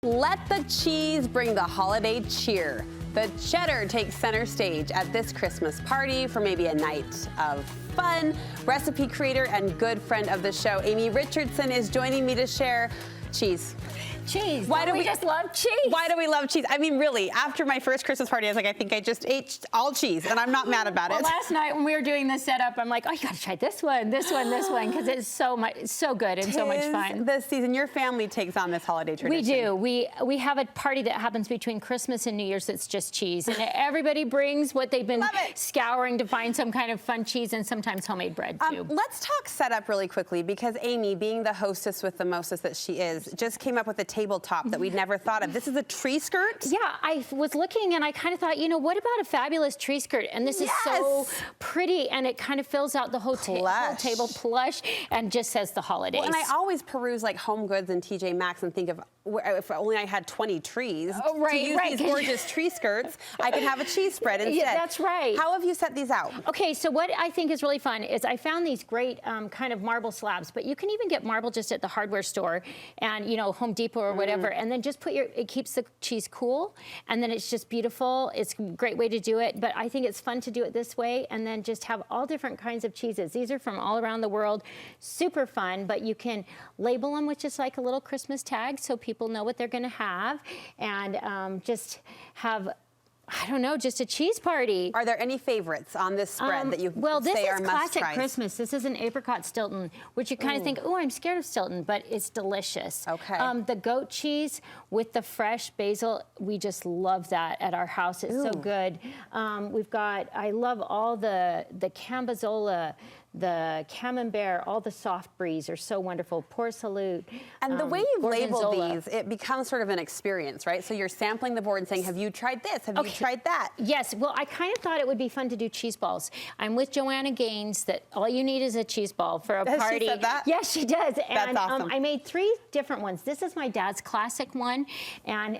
Let the cheese bring the holiday cheer. The cheddar takes center stage at this Christmas party for maybe a night of fun. Recipe creator and good friend of the show, Amy Richardson, is joining me to share cheese. Cheese. Why do we just love cheese? Why do we love cheese? I mean, really, after my first Christmas party, I was like, I think I just ate all cheese, and I'm not mad about it. Well, last night when we were doing this setup, I'm like, oh, you gotta try this one, because it's so good and so much fun. This season, your family takes on this holiday tradition. We do. We have a party that happens between Christmas and New Year's that's just cheese, and everybody brings what they've been scouring to find some kind of fun cheese, and sometimes homemade bread too. Let's talk setup really quickly, because Amy, being the hostess with the mostest that she is, just came up with a tabletop that we'd never thought of. This is a tree skirt? Yeah, I was looking and I kind of thought, you know, what about a fabulous tree skirt? And this is so pretty, and it kind of fills out the whole table, plush, and just says the holidays. Well, and I always peruse like Home Goods and TJ Maxx and think of, if only I had 20 trees to use these gorgeous tree skirts, I could have a cheese spread instead. Yeah, that's right. How have you set these out? Okay, so what I think is really fun is I found these great kind of marble slabs, but you can even get marble just at the hardware store and, you know, Home Depot or whatever, and then just put it keeps the cheese cool, and then it's just beautiful. It's a great way to do it, but I think it's fun to do it this way, and then just have all different kinds of cheeses. These are from all around the world, super fun, but you can label them with just like a little Christmas tag so people know what they're gonna have, and just have, I don't know, just a cheese party. Are there any favorites on this spread that you say are must-tries? Well, this is classic Christmas. This is an apricot Stilton, which you kind of think, oh, I'm scared of Stilton, but it's delicious. Okay. The goat cheese with the fresh basil, we just love that at our house. It's so good. We've got, I love all the Cambazola, the Camembert, all the soft bries are so wonderful. Port Salut. And the way you've labeled these, it becomes sort of an experience, right? So you're sampling the board and saying, have you tried this? Have you tried that? Yes, well, I kind of thought it would be fun to do cheese balls. I'm with Joanna Gaines that all you need is a cheese ball for a party. She said that? Yes, she does. That's awesome. I made 3 different ones. This is my dad's classic one, and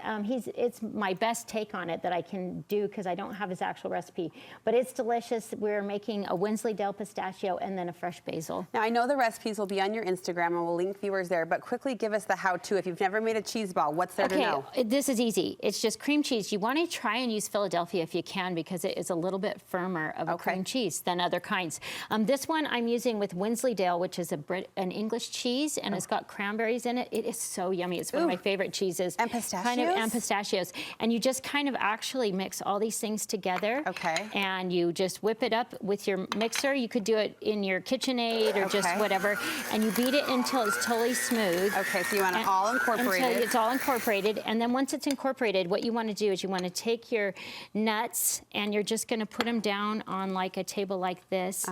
it's my best take on it that I can do because I don't have his actual recipe. But it's delicious. We're making a Wensleydale pistachio and then a fresh basil. Now, I know the recipes will be on your Instagram, and we'll link viewers there, but quickly give us the how-to. If you've never made a cheese ball, what's there to know? This is easy. It's just cream cheese. You want to try and use Philadelphia if you can, because it is a little bit firmer of a cream cheese than other kinds. This one I'm using with Wensleydale, which is an English cheese, and it's got cranberries in it. It is so yummy. It's one of my favorite cheeses. And pistachios? And pistachios. And you just kind of actually mix all these things together. Okay. And you just whip it up with your mixer. You could do it in your KitchenAid or just whatever, and you beat it until it's totally smooth. Okay, so you want it all incorporated. Until it's all incorporated, and then once it's incorporated, what you want to do is you want to take your nuts and you're just going to put them down on like a table like this,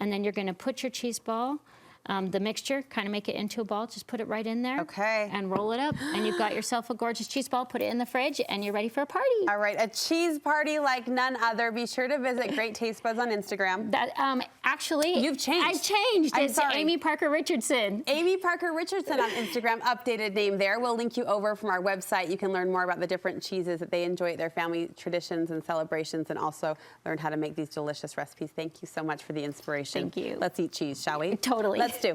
and then you're going to put your cheese ball, the mixture, kind of make it into a ball, just put it right in there. Okay. And roll it up, and you've got yourself a gorgeous cheese ball, put it in the fridge, and you're ready for a party. All right, a cheese party like none other. Be sure to visit Great Taste Buds on Instagram. Actually, you've changed. I've changed. I'm it's sorry. Amy Parker Richardson. Amy Parker Richardson on Instagram, updated name there. We'll link you over from our website. You can learn more about the different cheeses that they enjoy at their family traditions and celebrations, and also learn how to make these delicious recipes. Thank you so much for the inspiration. Thank you. Let's eat cheese, shall we? Totally.